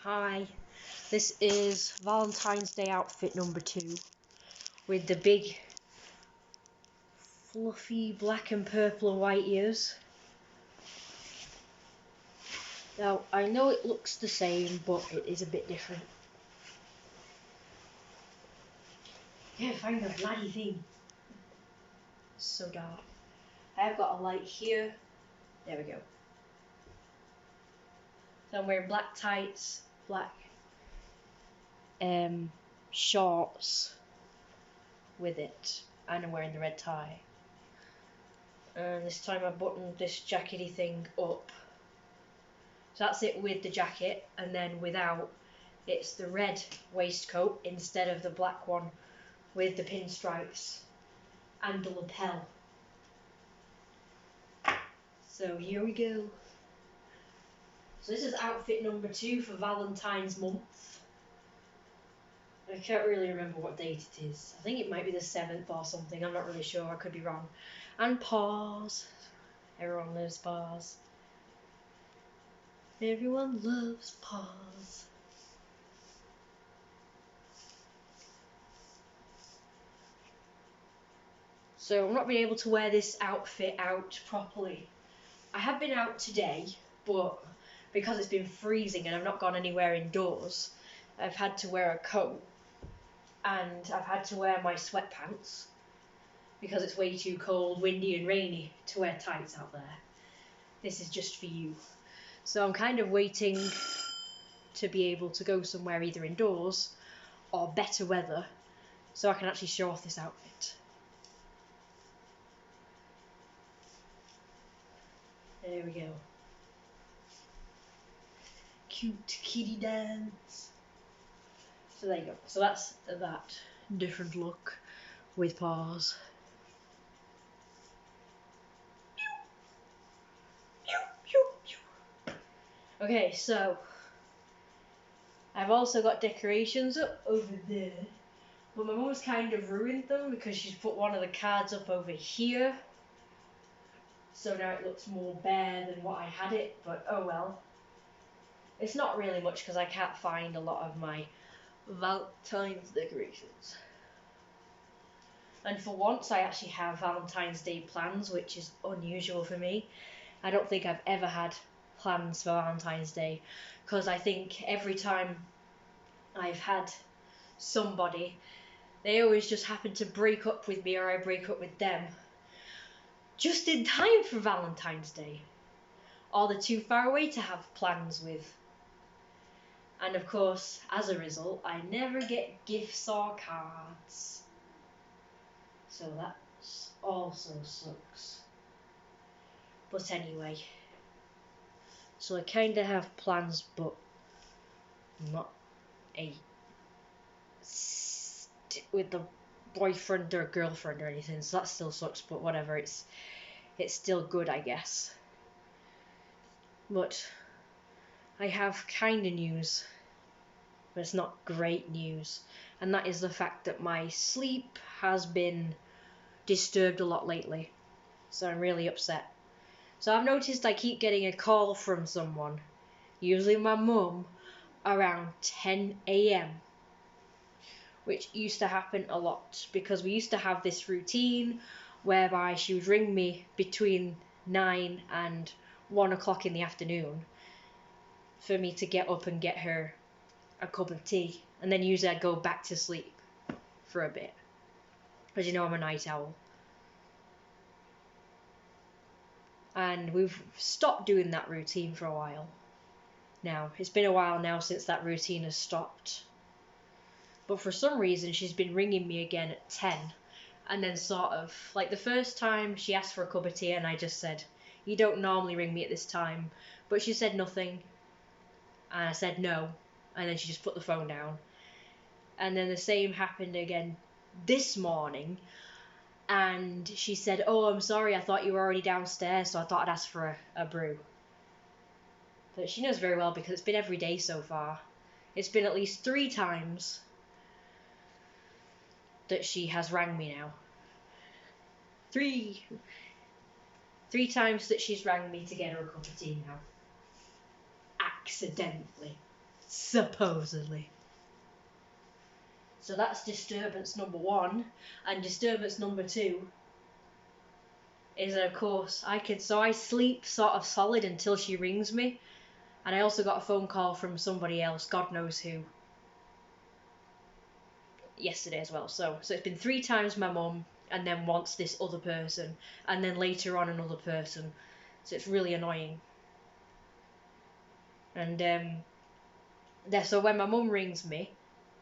Hi, this is Valentine's Day outfit number 2 with the big fluffy black and purple and white ears. Now, I know it looks the same, but it is a bit different. Yeah, find the bloody thing. It's so dark. I've got a light here. There we go. So I'm wearing black tights, black shorts with it, and I'm wearing the red tie. And this time I buttoned this jackety thing up. So that's it with the jacket, and then without, it's the red waistcoat instead of the black one with the pinstripes and the lapel. So here we go. So this is outfit number 2 for Valentine's month. I can't really remember what date it is. I think it might be the 7th or something. I'm not really sure. I could be wrong. And paws. Everyone loves paws. Everyone loves paws. So I'm not being able to wear this outfit out properly. I have been out today, but because it's been freezing and I've not gone anywhere indoors, I've had to wear a coat and I've had to wear my sweatpants because it's way too cold, windy and rainy to wear tights out there. This is just for you. So I'm kind of waiting to be able to go somewhere either indoors or better weather so I can actually show off this outfit. There we go. Cute kitty dance. So there you go. So that's that different look with paws. Okay, so I've also got decorations up over there, but my mum's kind of ruined them because she's put one of the cards up over here. So now it looks more bare than what I had it, but oh well. It's not really much because I can't find a lot of my Valentine's decorations. And for once I actually have Valentine's Day plans, which is unusual for me. I don't think I've ever had plans for Valentine's Day because I think every time I've had somebody, they always just happen to break up with me or I break up with them just in time for Valentine's Day, or they're too far away to have plans with. And of course, as a result, I never get gifts or cards. So that also sucks. But anyway, so I kind of have plans, but not with the boyfriend or girlfriend or anything. So that still sucks, but whatever. It's still good, I guess. But I have kind of news, but it's not great news, and that is the fact that my sleep has been disturbed a lot lately. So I'm really upset. So I've noticed I keep getting a call from someone, usually my mum, around 10 a.m. which used to happen a lot because we used to have this routine whereby she would ring me between 9 and 1 o'clock in the afternoon for me to get up and get her a cup of tea, and then usually I'd go back to sleep for a bit because you know I'm a night owl. And we've stopped doing that routine for a while now. It's been a while now since that routine has stopped. But for some reason, she's been ringing me again at 10. And then sort of, like the first time she asked for a cup of tea and I just said, you don't normally ring me at this time. But she said nothing. And I said no. And then she just put the phone down. And then the same happened again this morning. And she said, oh, I'm sorry, I thought you were already downstairs, so I thought I'd ask for a brew. But she knows very well because it's been every day so far. It's been at least 3 times that she has rang me now. 3 times that she's rang me to get her a cup of tea now. Accidentally. Supposedly. So that's disturbance number 1. And disturbance number 2 is, of course, I sleep sort of solid until she rings me. And I also got a phone call from somebody else, God knows who, yesterday as well. So it's been 3 times my mum, and then once this other person, and then later on another person. So it's really annoying. And so when my mum rings me,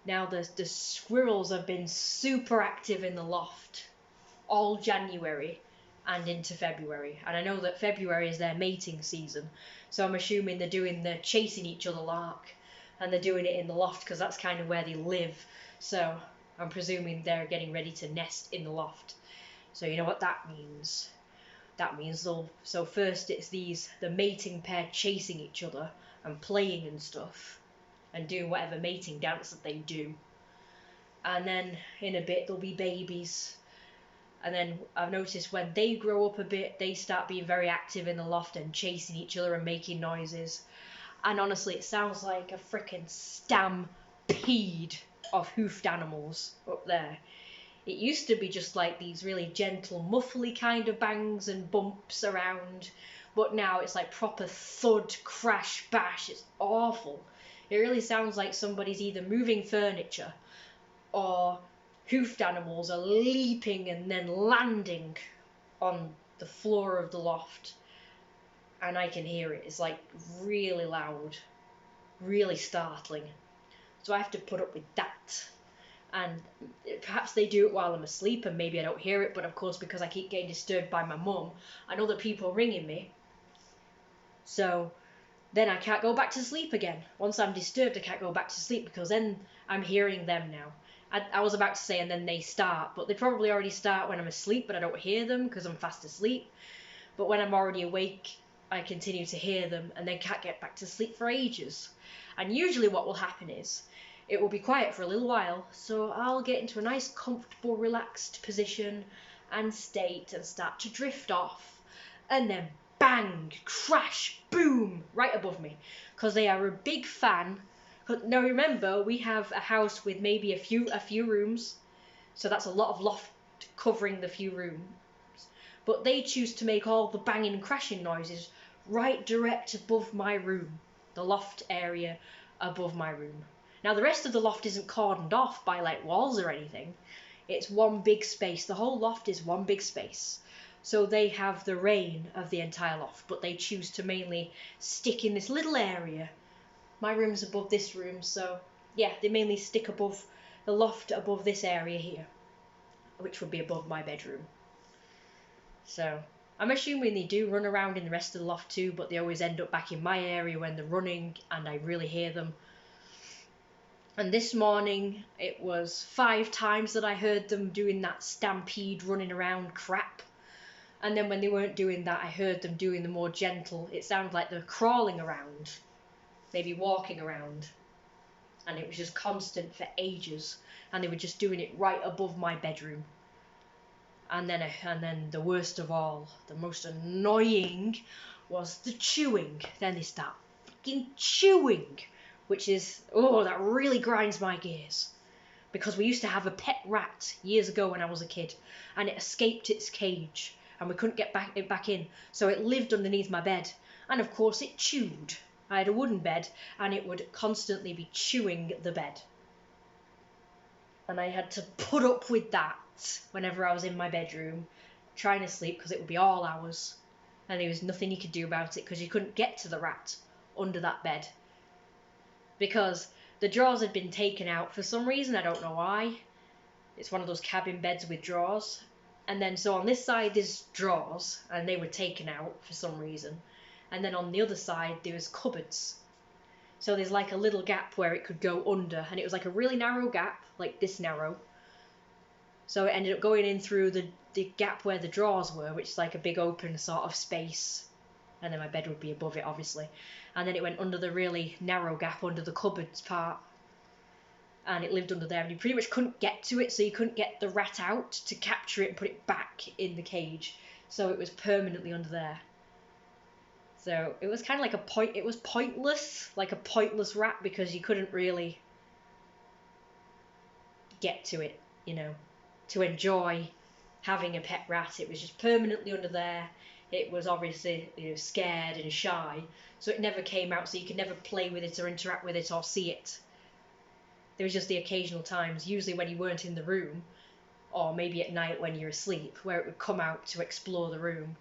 now the squirrels have been super active in the loft all January and into February. And I know that February is their mating season, so I'm assuming they're doing the chasing each other lark, and they're doing it in the loft because that's kind of where they live. So I'm presuming they're getting ready to nest in the loft. So you know what that means. That means so first it's the mating pair chasing each other and playing and stuff and doing whatever mating dance that they do. And then in a bit there'll be babies. And then I've noticed when they grow up a bit, they start being very active in the loft and chasing each other and making noises. And honestly, it sounds like a frickin' stampede of hoofed animals up there. It used to be just like these really gentle, muffly kind of bangs and bumps around. But now it's like proper thud, crash, bash. It's awful. It really sounds like somebody's either moving furniture or hoofed animals are leaping and then landing on the floor of the loft. And I can hear it. It's like really loud, really startling. So I have to put up with that. And perhaps they do it while I'm asleep and maybe I don't hear it, but of course because I keep getting disturbed by my mum and other people ringing me, so then I can't go back to sleep again. Once I'm disturbed, I can't go back to sleep because then I'm hearing them now. I was about to say and then they start, but they probably already start when I'm asleep, but I don't hear them because I'm fast asleep. But when I'm already awake, I continue to hear them and then can't get back to sleep for ages. And usually what will happen is it will be quiet for a little while, so I'll get into a nice, comfortable, relaxed position and state and start to drift off. And then bang, crash, boom, right above me. Because they are a big fan. Now remember, we have a house with maybe a few rooms, so that's a lot of loft covering the few rooms. But they choose to make all the banging and crashing noises right direct above my room, the loft area above my room. Now the rest of the loft isn't cordoned off by like walls or anything. It's one big space. The whole loft is one big space. So they have the reign of the entire loft, but they choose to mainly stick in this little area. My room's above this room, so yeah, they mainly stick above the loft above this area here, which would be above my bedroom. So I'm assuming they do run around in the rest of the loft too, but they always end up back in my area when they're running and I really hear them. And this morning it was 5 times that I heard them doing that stampede running around crap. And then when they weren't doing that, I heard them doing the more gentle. It sounded like they're crawling around, maybe walking around. And it was just constant for ages. And they were just doing it right above my bedroom. And then the worst of all, the most annoying, was the chewing. Then they start fucking chewing, which is, that really grinds my gears. Because we used to have a pet rat years ago when I was a kid, and it escaped its cage, and we couldn't get it back in, so it lived underneath my bed, and of course it chewed. I had a wooden bed, and it would constantly be chewing the bed. And I had to put up with that whenever I was in my bedroom, trying to sleep, because it would be all hours, and there was nothing you could do about it, because you couldn't get to the rat under that bed. Because the drawers had been taken out for some reason, I don't know why. It's one of those cabin beds with drawers. And then so on this side there's drawers, and they were taken out for some reason. And then on the other side there was cupboards. So there's like a little gap where it could go under, and it was like a really narrow gap, like this narrow. So it ended up going in through the gap where the drawers were, which is like a big open sort of space. And then my bed would be above it, obviously. And then it went under the really narrow gap under the cupboards part. And it lived under there, and you pretty much couldn't get to it, so you couldn't get the rat out to capture it and put it back in the cage. So it was permanently under there. So it was kind of like it was pointless, like a pointless rat, because you couldn't really get to it, you know, to enjoy having a pet rat. It was just permanently under there. It was obviously, you know, scared and shy, so it never came out, so you could never play with it or interact with it or see it. There was just the occasional times, usually when you weren't in the room, or maybe at night when you're asleep, where it would come out to explore the room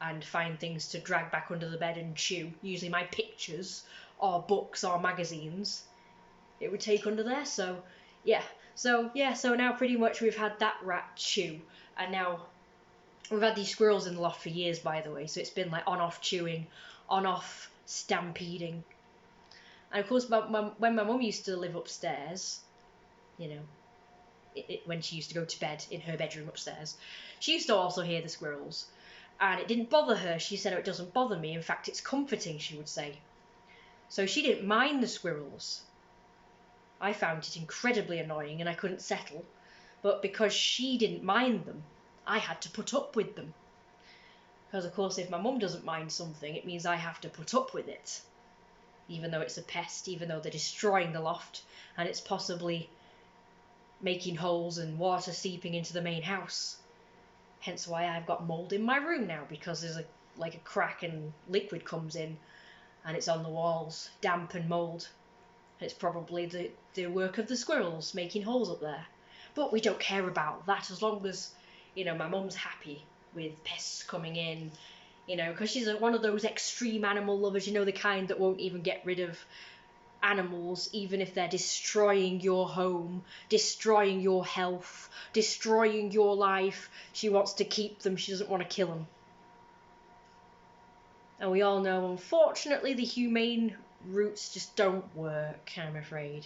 and find things to drag back under the bed and chew, usually my pictures or books or magazines. It would take under there. So now pretty much we've had that rat chew, and now we've had these squirrels in the loft for years, by the way, so it's been like on-off chewing, on-off stampeding. And of course, when my mum used to live upstairs, you know, when she used to go to bed in her bedroom upstairs, she used to also hear the squirrels, and it didn't bother her. She said, "Oh, it doesn't bother me. In fact, it's comforting," she would say. So she didn't mind the squirrels. I found it incredibly annoying and I couldn't settle, but because she didn't mind them, I had to put up with them. Because of course, if my mum doesn't mind something, it means I have to put up with it. Even though it's a pest, even though they're destroying the loft, and it's possibly making holes and water seeping into the main house. Hence why I've got mould in my room now, because there's a crack and liquid comes in, and it's on the walls, damp and mould. It's probably the work of the squirrels making holes up there. But we don't care about that, as long as, you know, my mum's happy with pests coming in, you know, because she's one of those extreme animal lovers, you know, the kind that won't even get rid of animals, even if they're destroying your home, destroying your health, destroying your life. She wants to keep them. She doesn't want to kill them. And we all know, unfortunately, the humane routes just don't work, I'm afraid.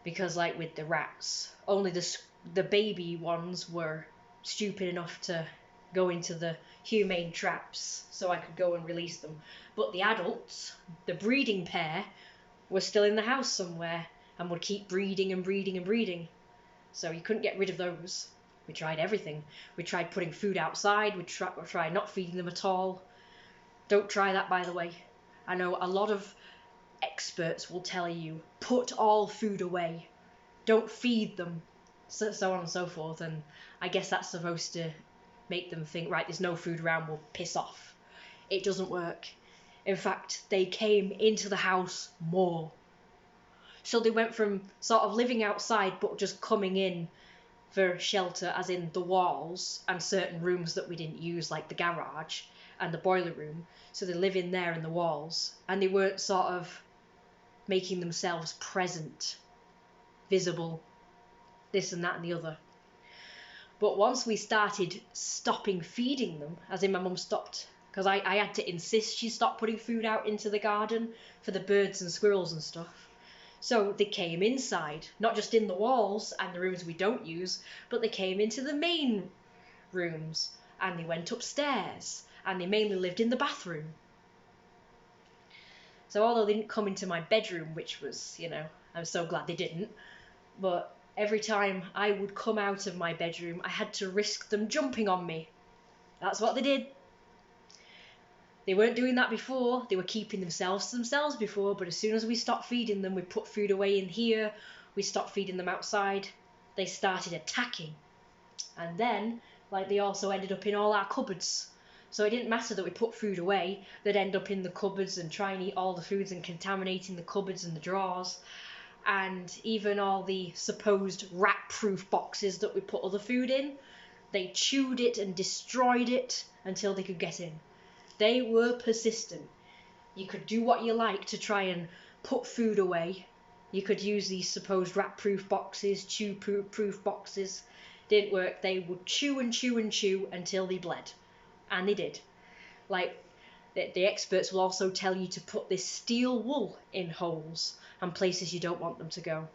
Because like with the rats, only the baby ones were stupid enough to go into the humane traps, so I could go and release them. But the adults, the breeding pair, were still in the house somewhere and would keep breeding and breeding and breeding. So you couldn't get rid of those. We tried everything. We tried putting food outside. We tried not feeding them at all. Don't try that, by the way. I know a lot of experts will tell you, put all food away. Don't feed them. So on and so forth. And I guess that's supposed to make them think, right, there's no food around, we'll piss off. It doesn't work. In fact, they came into the house more. So they went from sort of living outside but just coming in for shelter, as in the walls and certain rooms that we didn't use, like the garage and the boiler room. So they live in there in the walls, and they weren't sort of making themselves present, visible, this and that and the other. But once we started stopping feeding them, as in my mum stopped, because I had to insist she stop putting food out into the garden for the birds and squirrels and stuff. So they came inside, not just in the walls and the rooms we don't use, but they came into the main rooms, and they went upstairs, and they mainly lived in the bathroom. So although they didn't come into my bedroom, which was, you know, I'm so glad they didn't, but every time I would come out of my bedroom, I had to risk them jumping on me. That's what they did. They weren't doing that before. They were keeping themselves to themselves before, but as soon as we stopped feeding them, we put food away in here, we stopped feeding them outside, they started attacking. And then, like, they also ended up in all our cupboards. So it didn't matter that we put food away, they'd end up in the cupboards and try and eat all the foods and contaminating the cupboards and the drawers. And even all the supposed rat-proof boxes that we put other food in, they chewed it and destroyed it until they could get in. They were persistent. You could do what you like to try and put food away. You could use these supposed rat-proof boxes, chew-proof boxes. Didn't work. They would chew and chew and chew until they bled. And they did. Like, the experts will also tell you to put this steel wool in holes and places you don't want them to go.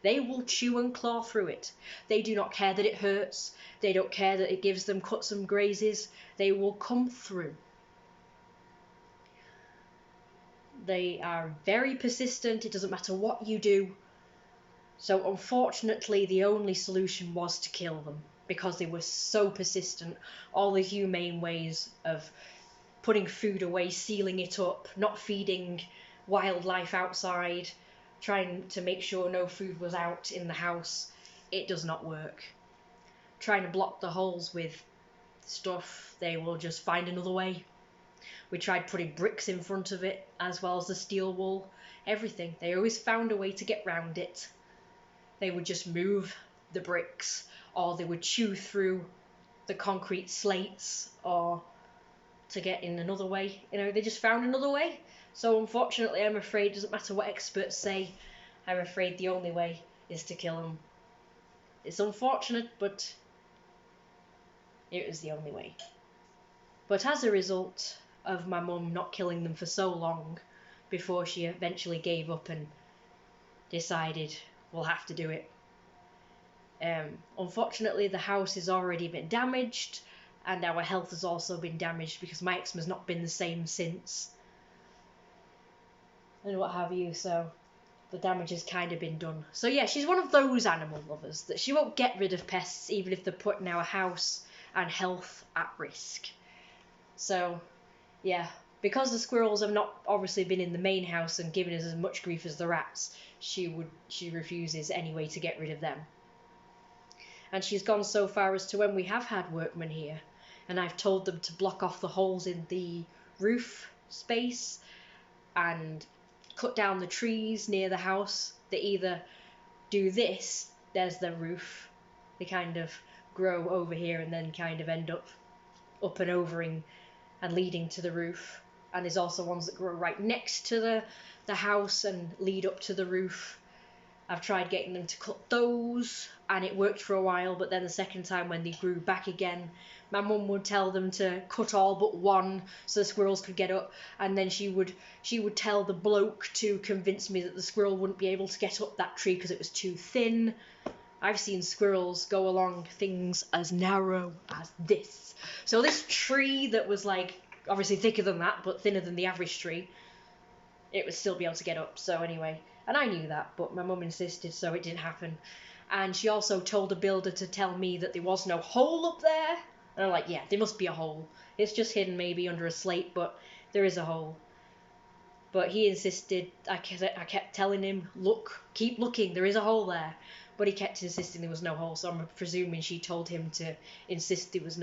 They will chew and claw through it. They do not care that it hurts. They don't care that it gives them cuts and grazes. They will come through. They are very persistent. It doesn't matter what you do. So unfortunately, the only solution was to kill them, because they were so persistent. All the humane ways of putting food away, sealing it up, not feeding wildlife outside, trying to make sure no food was out in the house. It does not work. Trying to block the holes with stuff, they will just find another way. We tried putting bricks in front of it, as well as the steel wool, everything. They always found a way to get round it. They would just move the bricks, or they would chew through the concrete slates, or to get in another way. You know, they just found another way. So unfortunately, I'm afraid, it doesn't matter what experts say, I'm afraid the only way is to kill them. It's unfortunate, but it was the only way. But as a result of my mum not killing them for so long, before she eventually gave up and decided we'll have to do it, unfortunately the house has already been damaged, and our health has also been damaged because my eczema's not been the same since, and what have you, so the damage has kind of been done. So yeah, she's one of those animal lovers that she won't get rid of pests even if they're putting our house and health at risk. So yeah, because the squirrels have not obviously been in the main house and given us as much grief as the rats, she refuses anyway to get rid of them. And she's gone so far as to, when we have had workmen here, and I've told them to block off the holes in the roof space and cut down the trees near the house, they either do this, there's the roof, they kind of grow over here and then kind of end up and overing and leading to the roof. And there's also ones that grow right next to the house and lead up to the roof. I've tried getting them to cut those, and it worked for a while, but then the second time when they grew back again, my mum would tell them to cut all but one so the squirrels could get up, and then she would tell the bloke to convince me that the squirrel wouldn't be able to get up that tree because it was too thin. I've seen squirrels go along things as narrow as this. So this tree that was like obviously thicker than that, but thinner than the average tree, it would still be able to get up. So anyway, and I knew that, but my mum insisted, so it didn't happen. And she also told a builder to tell me that there was no hole up there. And I'm like, yeah, there must be a hole. It's just hidden maybe under a slate, but there is a hole. But he insisted. I kept telling him, look, keep looking, there is a hole there. But he kept insisting there was no hole, so I'm presuming she told him to insist there was no